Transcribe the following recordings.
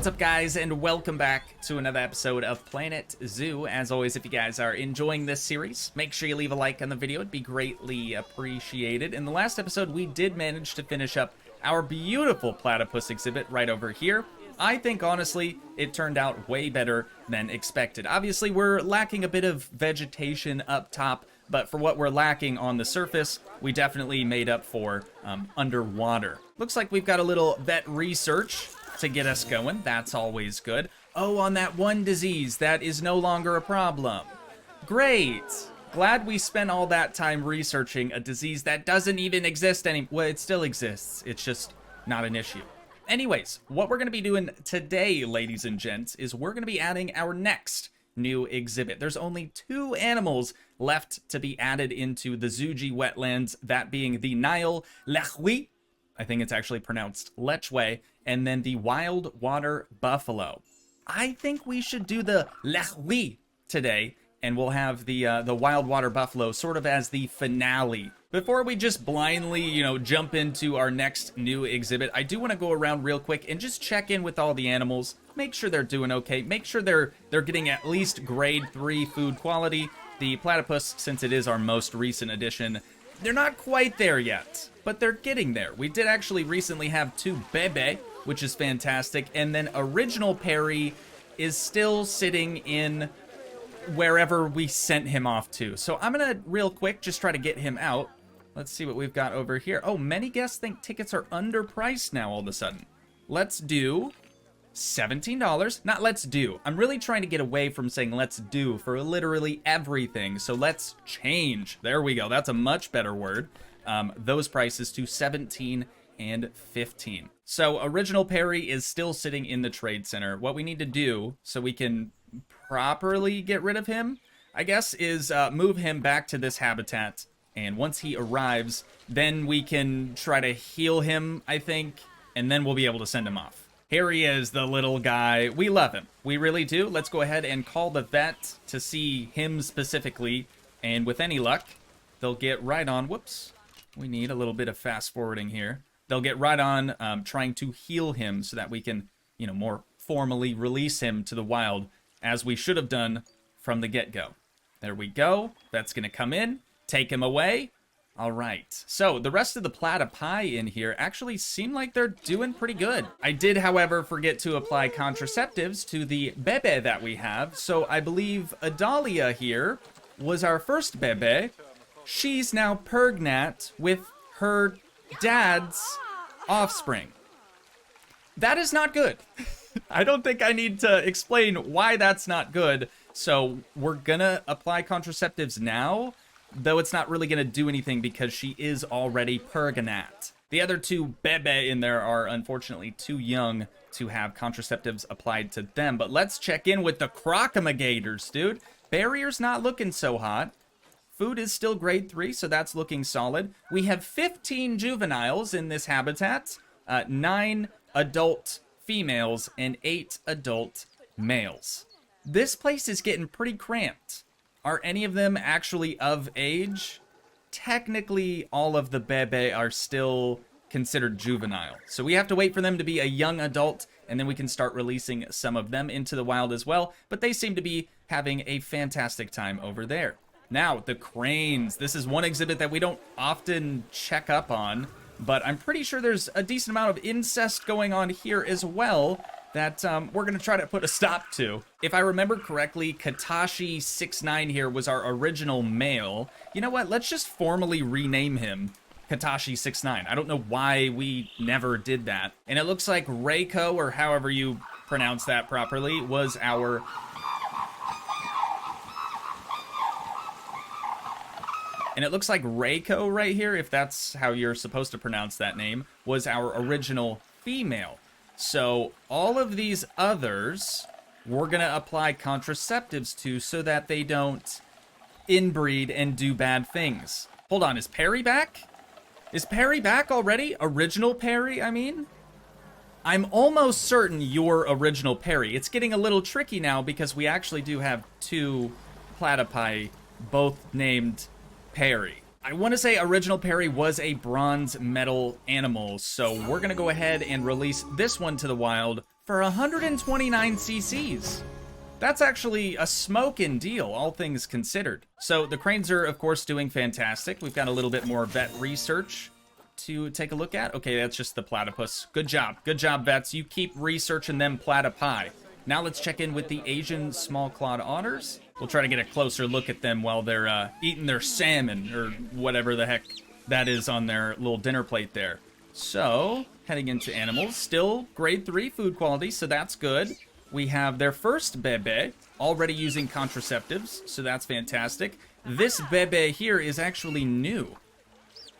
What's up, guys, and welcome back to another episode of Planet Zoo. As always, if you guys are enjoying this series, make sure you leave a like on the video. It'd be greatly appreciated. In the last episode, we did manage to finish up our beautiful platypus exhibit right over here. I think, honestly, it turned out way better than expected. Obviously, we're lacking a bit of vegetation up top, but for what we're lacking on the surface, we definitely made up for underwater. Looks like we've got a little vet research to get us going. That's always good. Oh, on that one disease, that is no longer a problem. Great. Glad we spent all that time researching a disease that doesn't even exist anymore. Well, it still exists. It's just not an issue. Anyways, what we're going to be doing today, ladies and gents, is we're going to be adding our next new exhibit. There's only 2 animals left to be added into the Toogii wetlands, that being the Nile Lechwe, I think it's actually pronounced Lechwe, and then the wild water buffalo. I think we should do the Lechwe today, and we'll have the wild water buffalo sort of as the finale. Before we just blindly, jump into our next new exhibit, I do want to go around real quick and just check in with all the animals, make sure they're doing okay, make sure they're getting at least grade 3 food quality. The platypus, since it is our most recent addition, they're not quite there yet, but they're getting there. We did actually recently have 2 bebe, which is fantastic, and then original Perry is still sitting in wherever we sent him off to. So I'm gonna real quick just try to get him out. Let's see what we've got over here. Oh, many guests think tickets are underpriced now all of a sudden. Let's do $17. Not let's do. I'm really trying to get away from saying let's do for literally everything. So let's change. There we go. That's a much better word. Those prices to $17 and $15. So original Perry is still sitting in the trade center. What we need to do so we can properly get rid of him, I guess, is move him back to this habitat. And once he arrives, then we can try to heal him, I think, and then we'll be able to send him off. Here he is, the little guy. We love him. We really do. Let's go ahead and call the vet to see him specifically. And with any luck, they'll get right on. Whoops. We need a little bit of fast forwarding here. They'll get right on trying to heal him so that we can, more formally release him to the wild as we should have done from the get-go. There we go. Vet's going to come in, take him away. All right, so the rest of the platypi in here actually seem like they're doing pretty good. I did, however, forget to apply contraceptives to the bebe that we have, so I believe Adalia here was our first bebe. She's now pregnant with her dad's offspring. That is not good. I don't think I need to explain why that's not good, so we're gonna apply contraceptives now, though it's not really going to do anything because she is already pregnant. The other 2 bebe in there are unfortunately too young to have contraceptives applied to them. But let's check in with the crocodigators, dude. Barrier's not looking so hot. Food is still grade 3, so that's looking solid. We have 15 juveniles in this habitat, 9 adult females, and 8 adult males. This place is getting pretty cramped. Are any of them actually of age? Technically, all of the bebe are still considered juvenile. So we have to wait for them to be a young adult, and then we can start releasing some of them into the wild as well. But they seem to be having a fantastic time over there. Now, the cranes. This is one exhibit that we don't often check up on, but I'm pretty sure there's a decent amount of incest going on here as well that we're going to try to put a stop to. If I remember correctly, Katashi69 here was our original male. You know what? Let's just formally rename him Katashi69. I don't know why we never did that. And it looks like Reiko, or however you pronounce that properly, was our... And it looks like Reiko right here, if that's how you're supposed to pronounce that name, was our original female. So all of these others, we're going to apply contraceptives to so that they don't inbreed and do bad things. Hold on, is Perry back? Is Perry back already? Original Perry, I mean? I'm almost certain you're original Perry. It's getting a little tricky now because we actually do have 2 platypi, both named Perry. I want to say original Perry was a bronze medal animal, so we're going to go ahead and release this one to the wild for 129 cc's. That's actually a smoking deal, all things considered. So the cranes are, of course, doing fantastic. We've got a little bit more vet research to take a look at. Okay, that's just the platypus. Good job, vets. You keep researching them platypi. Now let's check in with the Asian small-clawed otters. We'll try to get a closer look at them while they're eating their salmon, or whatever the heck that is on their little dinner plate there. So, heading into animals, still grade 3 food quality, so that's good. We have their first bebe, already using contraceptives, so that's fantastic. This bebe here is actually new.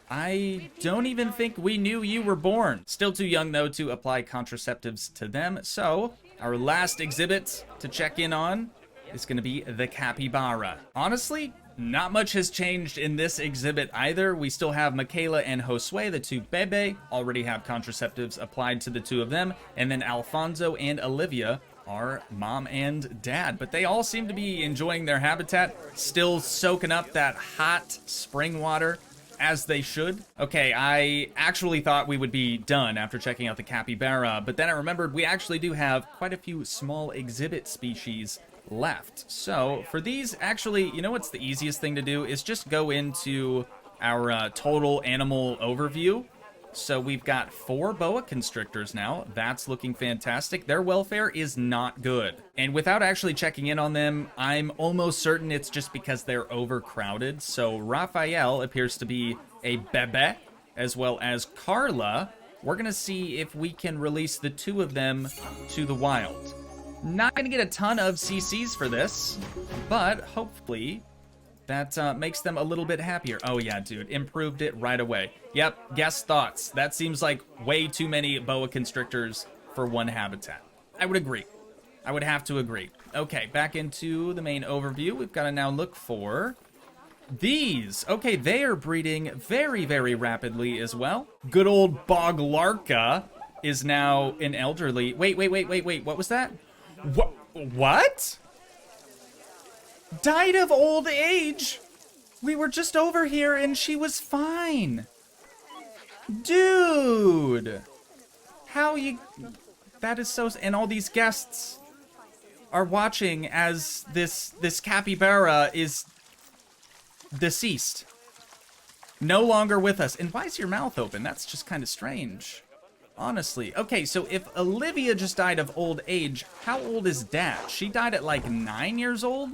I don't even think we knew you were born. Still too young, though, to apply contraceptives to them. So, our last exhibit to check in on is going to be the capybara. Honestly, not much has changed in this exhibit either. We still have Michaela and Josue, the two bebe, already have contraceptives applied to the two of them. And then Alfonso and Olivia are mom and dad. But they all seem to be enjoying their habitat, still soaking up that hot spring water, as they should. Okay, I actually thought we would be done after checking out the capybara, but then I remembered we actually do have quite a few small exhibit species left. So for these, actually, you know what's the easiest thing to do is just go into our total animal overview. So we've got 4 boa constrictors now. That's looking fantastic. Their welfare is not good. And without actually checking in on them, I'm almost certain it's just because they're overcrowded. So Raphael appears to be a bebe, as well as Carla. We're gonna see if we can release the 2 of them to the wild. Not gonna get a ton of CCs for this, but hopefully that makes them a little bit happier. Oh yeah, dude, improved it right away. Yep, guess thoughts. That seems like way too many boa constrictors for one habitat. I would agree. I would have to agree. Okay, back into the main overview. We've got to now look for these. Okay, they are breeding very, very rapidly as well. Good old Boglarka is now an elderly... Wait. What was that? What? Died of old age? We were just over here and she was fine. Dude. How you... That is so... And all these guests are watching as this capybara is deceased. No longer with us. And why is your mouth open? That's just kind of strange. Honestly. Okay, so if Olivia just died of old age, how old is Dad? She died at like 9 years old?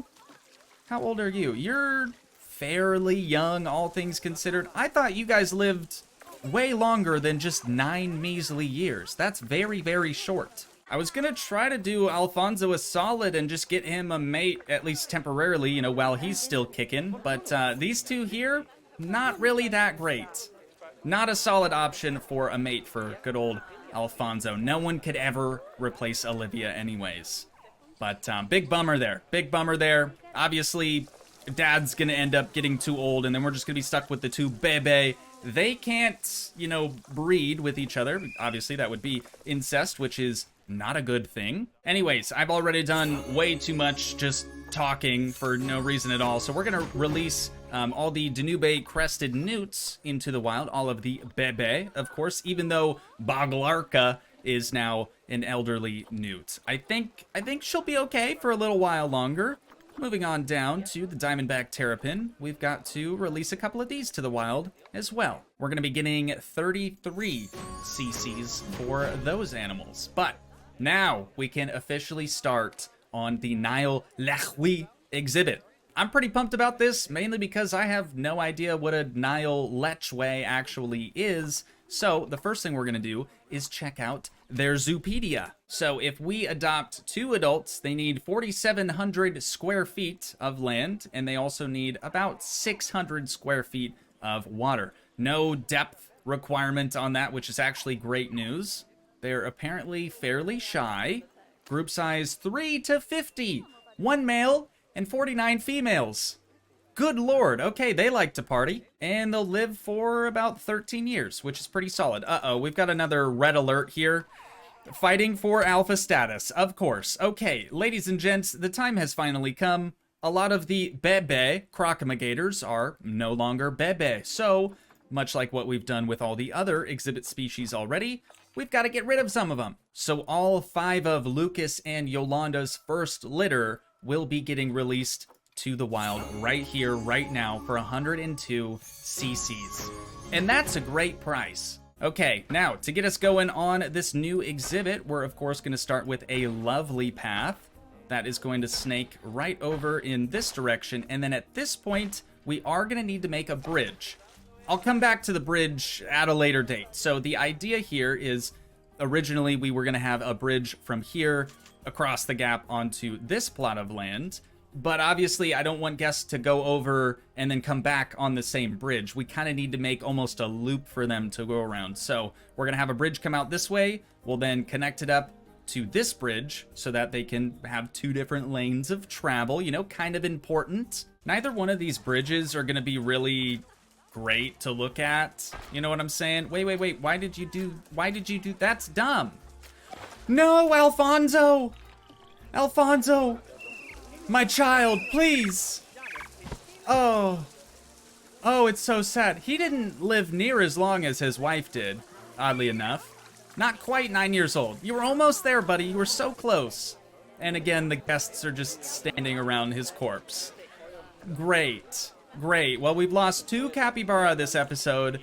How old are you? You're fairly young, all things considered. I thought you guys lived way longer than just 9 measly years. That's very, very short. I was gonna try to do Alfonso a solid and just get him a mate, at least temporarily, you know, while he's still kicking. But these two here, not really that great. Not a solid option for a mate for good old Alfonso. No one could ever replace Olivia anyways. But big bummer there. Big bummer there. Obviously, Dad's gonna end up getting too old, and then we're just gonna be stuck with the 2 bebe. They can't, you know, breed with each other. Obviously, that would be incest, which is not a good thing. Anyways, I've already done way too much just talking for no reason at all. So we're gonna release all the Danube crested newts into the wild. All of the bebe, of course, even though Boglarka is now an elderly newt. I think she'll be okay for a little while longer. Moving on down to the diamondback terrapin, we've got to release a couple of these to the wild as well. We're going to be getting 33 cc's for those animals. But now we can officially start on the Nile Lechwe exhibit. I'm pretty pumped about this, mainly because I have no idea what a Nile Lechwe actually is. So the first thing we're going to do is check out their zoopedia. So if we adopt 2 adults, they need 4,700 square feet of land, and they also need about 600 square feet of water. No depth requirement on that, which is actually great news. They're apparently fairly shy. Group size 3 to 50. 1 male and 49 females. Good lord. Okay, they like to party. And they'll live for about 13 years, which is pretty solid. Uh-oh, we've got another red alert here. Fighting for alpha status, of course. Okay, ladies and gents, the time has finally come. A lot of the bebe crocomigators are no longer bebe. So, much like what we've done with all the other exhibit species already, we've got to get rid of some of them. So all 5 of Lucas and Yolanda's first litter will be getting released to the wild right here, right now, for 102 CCs. And that's a great price. Okay, now, to get us going on this new exhibit, we're of course going to start with a lovely path that is going to snake right over in this direction, and then at this point, we are going to need to make a bridge. I'll come back to the bridge at a later date. So the idea here is, originally we were going to have a bridge from here across the gap onto this plot of land, but obviously I don't want guests to go over and then come back on the same bridge. We kind of need to make almost a loop for them to go around. So we're going to have a bridge come out this way. We'll then connect it up to this bridge so that they can have 2 different lanes of travel, you know, kind of important. Neither one of these bridges are going to be really great to look at. You know what I'm saying? Wait. Why did you do, that's dumb. No, Alfonso! Alfonso! My child, please! Oh, it's so sad. He didn't live near as long as his wife did, oddly enough. Not quite 9 years old. You were almost there, buddy. You were so close. And again, the guests are just standing around his corpse. Great. Well, we've lost 2 capybara this episode.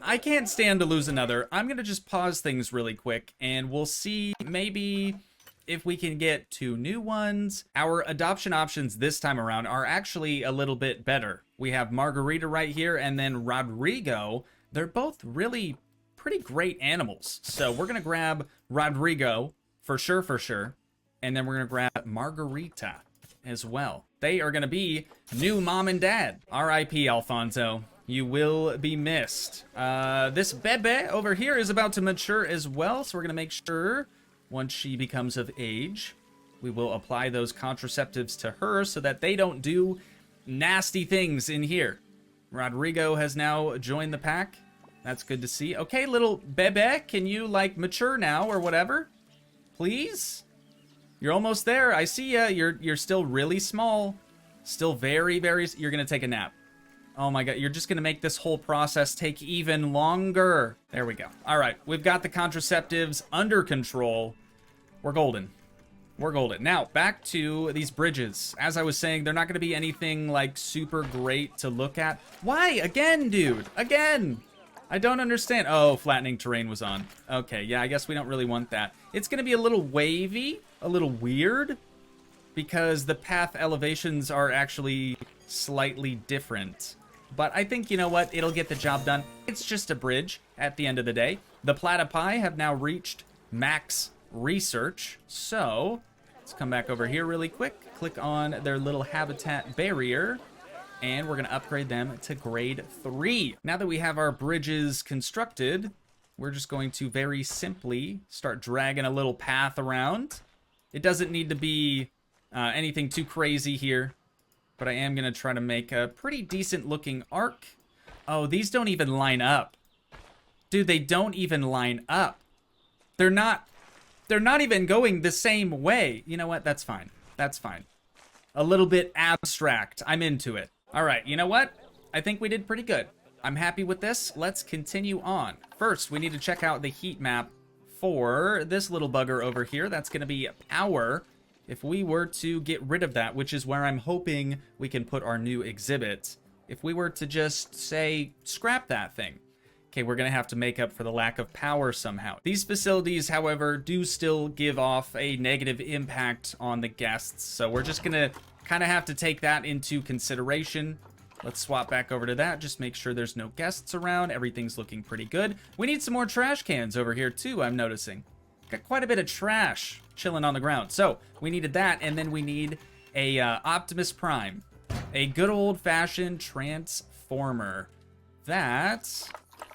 I can't stand to lose another. I'm going to just pause things really quick, and we'll see maybe if we can get 2 new ones. Our adoption options this time around are actually a little bit better. We have Margarita right here, and then Rodrigo. They're both really pretty great animals. So we're going to grab Rodrigo for sure. And then we're going to grab Margarita as well. They are going to be new mom and dad. R.I.P. Alfonso. You will be missed. This bebe over here is about to mature as well, so we're going to make sure once she becomes of age, we will apply those contraceptives to her so that they don't do nasty things in here. Rodrigo has now joined the pack. That's good to see. Okay, little bebe, can you, like, mature now or whatever? Please? You're almost there. I see ya. You're still really small. Still very, you're going to take a nap. Oh my god, you're just going to make this whole process take even longer. There we go. All right, we've got the contraceptives under control. We're golden. Now, back to these bridges. As I was saying, they're not going to be anything, like, super great to look at. Why? Again, dude. Again. I don't understand. Oh, flattening terrain was on. Okay, yeah, I guess we don't really want that. It's going to be a little wavy, a little weird, because the path elevations are actually slightly different. But I think, you know what, it'll get the job done. It's just a bridge at the end of the day. The Platypi have now reached max research. So, let's come back over here really quick. Click on their little habitat barrier. And we're going to upgrade them to grade 3. Now that we have our bridges constructed, we're just going to very simply start dragging a little path around. It doesn't need to be anything too crazy here, but I am going to try to make a pretty decent looking arc. Oh, these don't even line up. Dude, they don't even line up. They're not even going the same way. You know what? That's fine. That's fine. A little bit abstract. I'm into it. All right, you know what? I think we did pretty good. I'm happy with this. Let's continue on. First, we need to check out the heat map for this little bugger over here. That's going to be power. If we were to get rid of that, which is where I'm hoping we can put our new exhibit. If we were to just, say, scrap that thing. Okay, we're going to have to make up for the lack of power somehow. These facilities, however, do still give off a negative impact on the guests. So we're just going to kind of have to take that into consideration. Let's swap back over to that. Just make sure there's no guests around. Everything's looking pretty good. We need some more trash cans over here too, I'm noticing. Got quite a bit of trash chilling on the ground. So we needed that, and then we need a Optimus Prime. A good old-fashioned transformer. That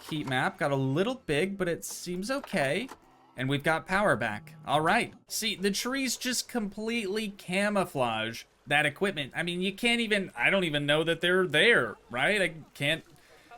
heat map got a little big, but it seems okay. And we've got power back. All right. See, the trees just completely camouflage that equipment. I mean, you can't even, I don't even know that they're there, right? I can't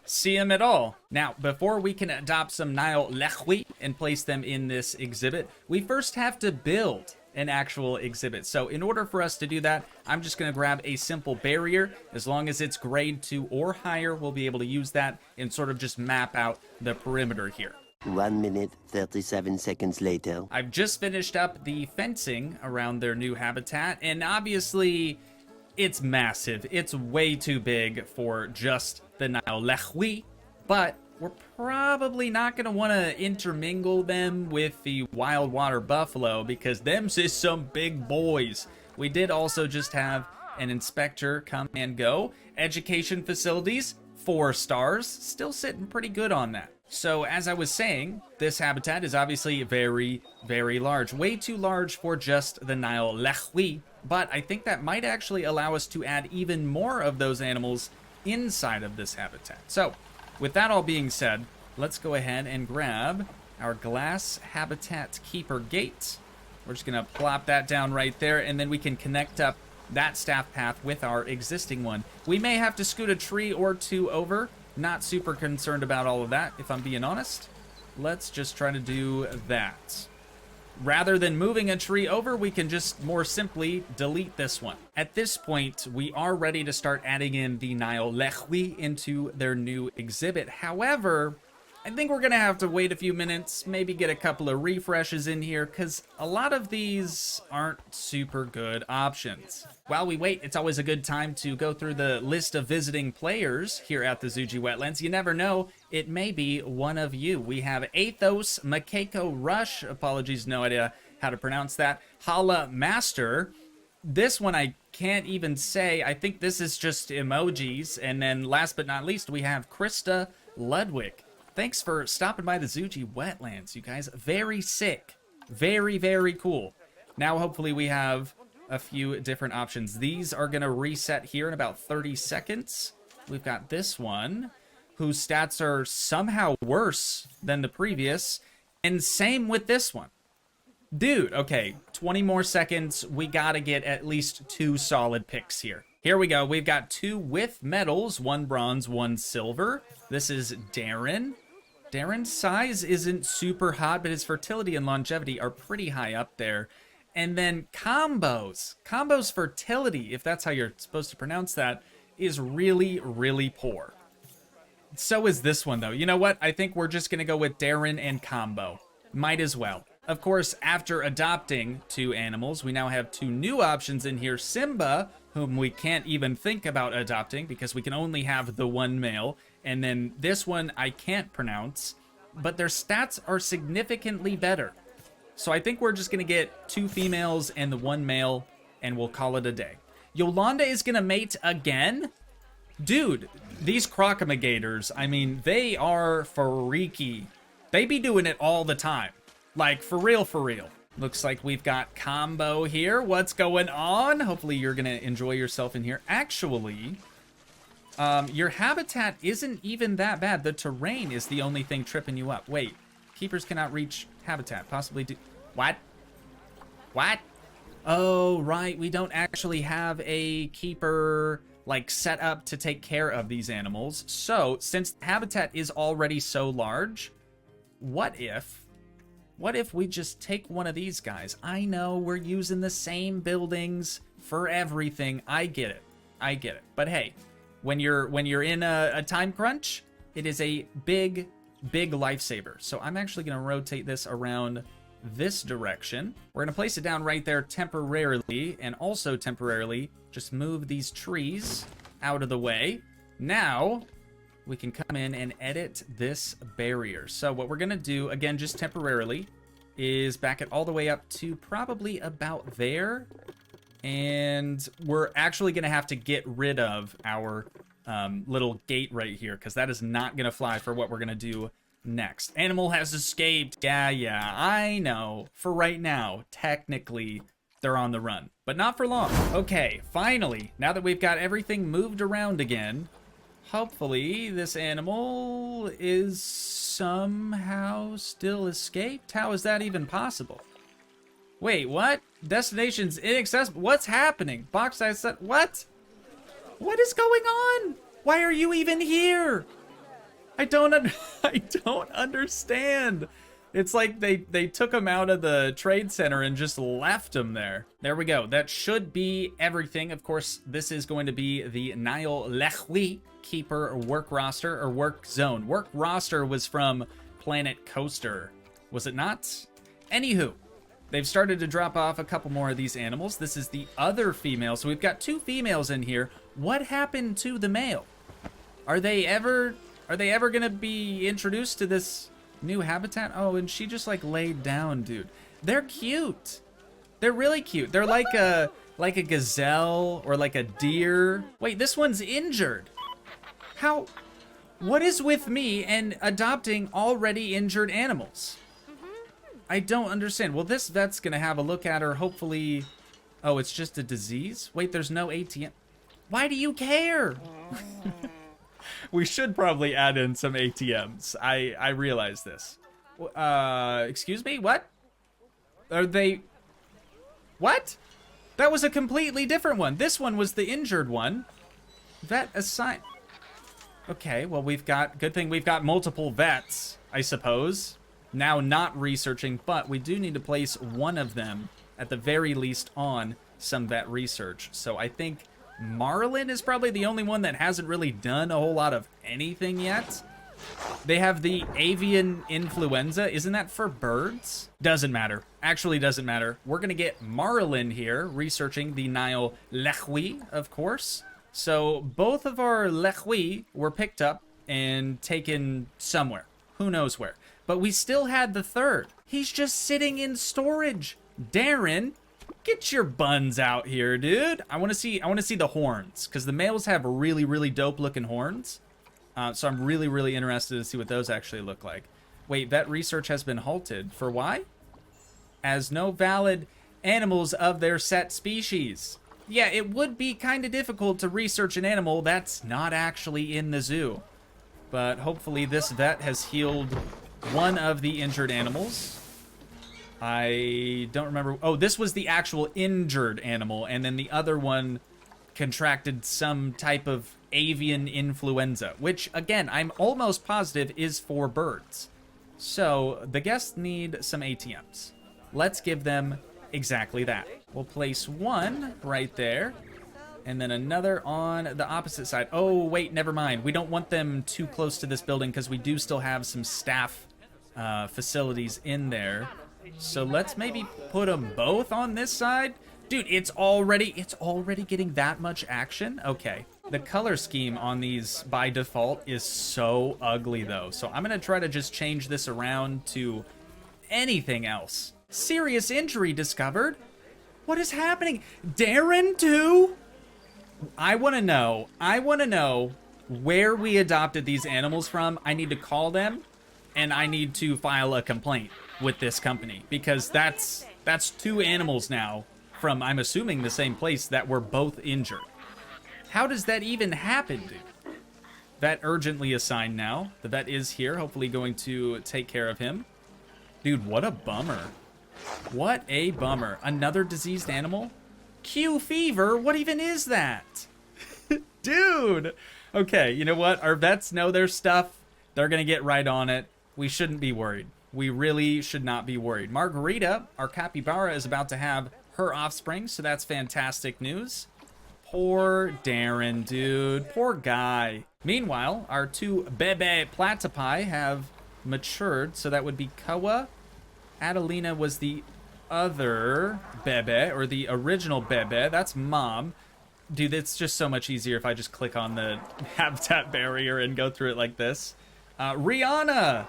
see them at all. Now, before we can adopt some Nile Lechwe and place them in this exhibit, we first have to build an actual exhibit. So in order for us to do that, I'm just going to grab a simple barrier. As long as it's grade 2 or higher, we'll be able to use that and sort of just map out the perimeter here. 1 minute, 37 seconds later. I've just finished up the fencing around their new habitat, and obviously it's massive. It's way too big for just the Nile Lechwe, but we're probably not going to want to intermingle them with the wild water buffalo because them's is some big boys. We did also just have an inspector come and go. Education facilities, 4 stars, still sitting pretty good on that. So as I was saying, this habitat is obviously very, very large. Way too large for just the Nile Lechwe, but I think that might actually allow us to add even more of those animals inside of this habitat. So with that all being said, let's go ahead and grab our glass habitat keeper gate. We're just gonna plop that down right there, and then we can connect up that staff path with our existing one. We may have to scoot a tree or 2 over. Not super concerned about all of that, if I'm being honest. Let's just try to do that. Rather than moving a tree over, we can just more simply delete this one. At this point, we are ready to start adding in the Nile Lechwe into their new exhibit. However, I think we're gonna have to wait a few minutes, maybe get a couple of refreshes in here, because a lot of these aren't super good options. While we wait, it's always a good time to go through the list of visiting players here at the Toogii Wetlands. You never know, it may be one of you. We have Athos, Makeko Rush, apologies, no idea how to pronounce that, Hala Master. This one I can't even say, I think this is just emojis. And then last but not least, we have Krista Ludwig. Thanks for stopping by the Toogii Wetlands, you guys. Very sick. Very, very cool. Now, hopefully, we have a few different options. These are going to reset here in about 30 seconds. We've got this one, whose stats are somehow worse than the previous. And same with this one. Dude, okay, 20 more seconds. We got to get at least 2 solid picks here. Here we go. We've got 2 with medals, 1 bronze, 1 silver. This is Darren. Darren's size isn't super hot, but his fertility and longevity are pretty high up there. And then Combo's fertility, if that's how you're supposed to pronounce that, is really, really poor. So is this one, though. You know what? I think we're just going to go with Darren and Combo. Might as well. Of course, after adopting 2 animals, we now have 2 new options in here. Simba, whom we can't even think about adopting because we can only have the 1 male. And then this one I can't pronounce, but their stats are significantly better. So I think we're just going to get 2 females and the 1 male, and we'll call it a day. Yolanda is going to mate again? Dude, these crocodigators, I mean, they are freaky. They be doing it all the time. Like, for real, for real. Looks like we've got Combo here. What's going on? Hopefully you're going to enjoy yourself in here. Actually, your habitat isn't even that bad. The terrain is the only thing tripping you up. Wait, keepers cannot reach habitat. Possibly do... What? What? Oh, right. We don't actually have a keeper, like, set up to take care of these animals. So, since the habitat is already so large, what if we just take one of these guys? I know we're using the same buildings for everything. I get it. I get it. But hey, when you're in a time crunch, it is a big, big lifesaver. So I'm actually going to rotate this around this direction. We're going to place it down right there temporarily, and also temporarily just move these trees out of the way. Now we can come in and edit this barrier. So what we're going to do, again, just temporarily, is back it all the way up to probably about there. And we're actually going to have to get rid of our little gate right here, because that is not going to fly for what we're going to do next. Animal has escaped. Yeah, I know. For right now, technically, they're on the run, but not for long. Okay, finally, now that we've got everything moved around again, hopefully this animal is somehow still escaped. How is that even possible? Wait, what? Destination's inaccessible. What's happening? Box size set. What? What is going on? Why are you even here? I don't understand. It's like they took him out of the trade center and just left him there. There we go. That should be everything. Of course, this is going to be the Nile Lechwe keeper work roster or work zone. Work roster was from planet coaster. Was it not? Anywho, they've started to drop off a couple more of these animals. This is the other female. So we've got 2 females in here. What happened to the male? Are they ever gonna be introduced to this new habitat? Oh, and she just like laid down, dude. They're cute. They're really cute. They're like a gazelle or like a deer. Wait, this one's injured. How? What is with me and adopting already injured animals? I don't understand. Well, this vet's gonna have a look at her, hopefully. Oh, it's just a disease? Wait, there's no ATM. Why do you care? We should probably add in some ATMs. I realize this. Excuse me? What? Are they... What? That was a completely different one. This one was the injured one. Vet assigned... Okay, well, good thing we've got multiple vets, I suppose. Now not researching, but we do need to place one of them, at the very least, on some vet research. So I think Marlin is probably the only one that hasn't really done a whole lot of anything yet. They have the avian influenza. Isn't that for birds? Doesn't matter. Actually doesn't matter. We're going to get Marlin here researching the Nile Lechwe, of course. So both of our Lechwe were picked up and taken somewhere. Who knows where. But we still had the third. He's just sitting in storage. Darren, get your buns out here, dude. I want to see the horns, because the males have really, really dope looking horns. So I'm really, really interested to see what those actually look like. Wait, vet research has been halted. For why? As no valid animals of their set species. Yeah, it would be kind of difficult to research an animal that's not actually in the zoo. But hopefully this vet has healed one of the injured animals. I don't remember. Oh, this was the actual injured animal, and then the other one contracted some type of avian influenza, which, again, I'm almost positive is for birds. So the guests need some ATMs. Let's give them exactly that. We'll place one right there, and then another on the opposite side. Oh, wait, never mind. We don't want them too close to this building because we do still have some staff facilities in there. So let's maybe put them both on this side. Dude, it's already getting that much action. Okay. The color scheme on these by default is so ugly though. So I'm going to try to just change this around to anything else. Serious injury discovered. What is happening? Darren too? I want to know where we adopted these animals from. I need to call them and I need to file a complaint with this company because that's 2 animals now from, I'm assuming, the same place that were both injured. How does that even happen, dude? Vet urgently assigned now. The vet is here, hopefully going to take care of him. Dude, what a bummer. What a bummer. Another diseased animal? Q fever? What even is that? Dude! Okay, you know what? Our vets know their stuff. They're gonna get right on it. We shouldn't be worried. We really should not be worried. Margarita, our capybara, is about to have her offspring, so that's fantastic news. Poor Darren, dude. Poor guy. Meanwhile, our 2 bebe platypi have matured, so that would be Koa. Adelina was the other bebe, or the original bebe. That's mom. Dude, it's just so much easier if I just click on the habitat barrier and go through it like this. Rihanna!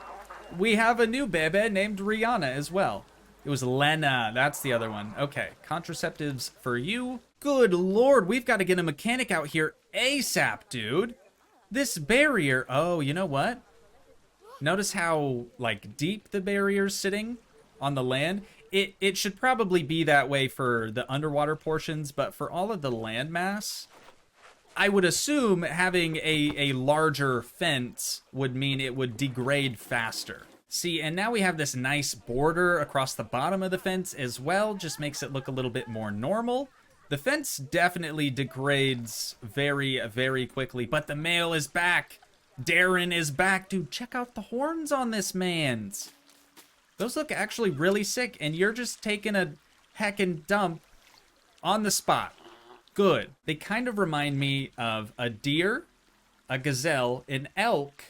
We have a new bebe named Rihanna as well. It was Lena. That's the other one. Okay, contraceptives for you. Good lord, we've got to get a mechanic out here ASAP, dude. This barrier... Oh, you know what? Notice how, like, deep the barrier's sitting on the land? It should probably be that way for the underwater portions, but for all of the land mass, I would assume having a larger fence would mean it would degrade faster. See, and now we have this nice border across the bottom of the fence as well, just makes it look a little bit more normal. The fence definitely degrades very, very quickly, but the male is back. Darren is back. Dude, check out the horns on this man's. Those look actually really sick, and you're just taking a heckin' dump on the spot. Good. They kind of remind me of a deer, a gazelle, an elk,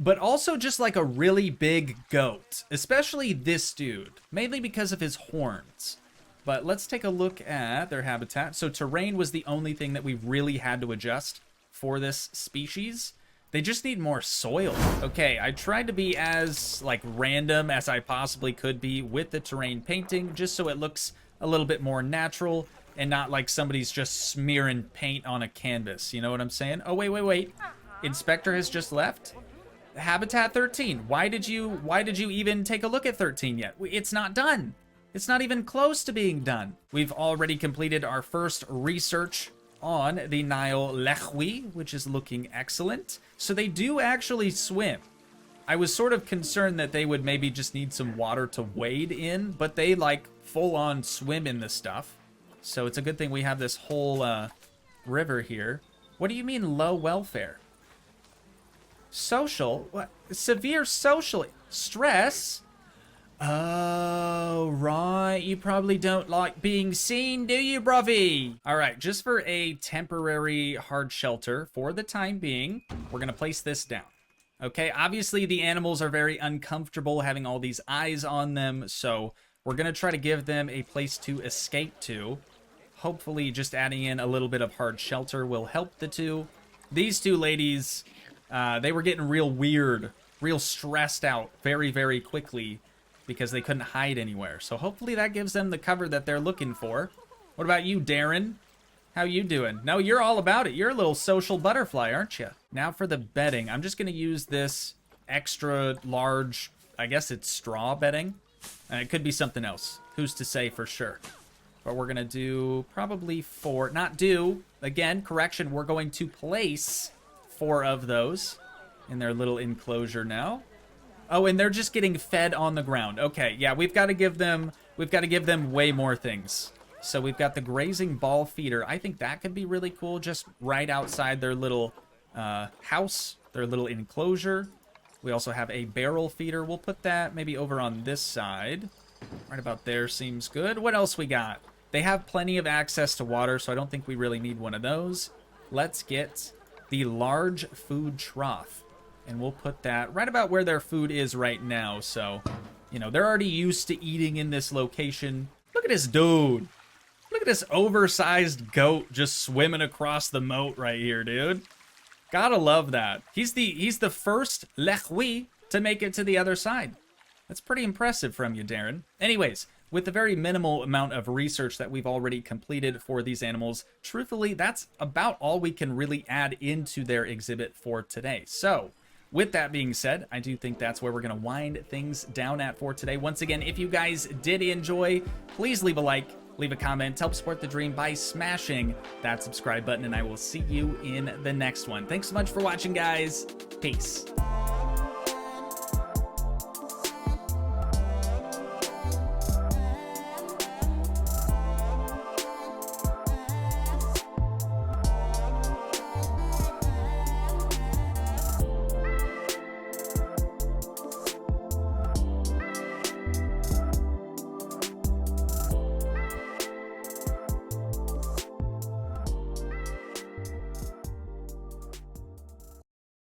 but also just like a really big goat, especially this dude, mainly because of his horns. But let's take a look at their habitat. So terrain was the only thing that we really had to adjust for this species. They just need more soil. Okay, I tried to be as like random as I possibly could be with the terrain painting, just so it looks a little bit more natural and not like somebody's just smearing paint on a canvas. You know what I'm saying? Oh, wait. Inspector has just left. Habitat 13. Why did you even take a look at 13 yet? It's not done. It's not even close to being done. We've already completed our first research on the Nile Lechwe, which is looking excellent. So they do actually swim. I was sort of concerned that they would maybe just need some water to wade in, but they like full on swim in this stuff. So it's a good thing we have this whole river here. What do you mean low welfare? Social? What? Severe social stress? Oh, right. You probably don't like being seen, do you, bruv? All right, just for a temporary hard shelter for the time being, we're going to place this down. Okay, obviously the animals are very uncomfortable having all these eyes on them, so we're going to try to give them a place to escape to. Hopefully just adding in a little bit of hard shelter will help the two. These two ladies, they were getting real weird, real stressed out very, very quickly, because they couldn't hide anywhere. So hopefully that gives them the cover that they're looking for. What about you, Darren? How you doing? No, you're all about it. You're a little social butterfly, aren't you? Now for the bedding. I'm just going to use this extra large, I guess it's straw bedding. It could be something else. Who's to say for sure? But we're going to do probably 4. Not do. Again, correction. We're going to place 4 of those in their little enclosure now. Oh, and they're just getting fed on the ground. Okay, yeah, we've got to give them way more things. So we've got the grazing ball feeder. I think that could be really cool, just right outside their little house, their little enclosure. We also have a barrel feeder. We'll put that maybe over on this side. Right about there seems good. What else we got? They have plenty of access to water, so I don't think we really need one of those. Let's get the large food trough. And we'll put that right about where their food is right now. So, you know, they're already used to eating in this location. Look at this dude. Look at this oversized goat just swimming across the moat right here, dude. Gotta love that. He's the first Lechwe to make it to the other side. That's pretty impressive from you, Darren. Anyways, with the very minimal amount of research that we've already completed for these animals, truthfully, that's about all we can really add into their exhibit for today. So, with that being said, I do think that's where we're going to wind things down at for today. Once again, if you guys did enjoy, please leave a like, leave a comment, help support the dream by smashing that subscribe button, and I will see you in the next one. Thanks so much for watching, guys. Peace.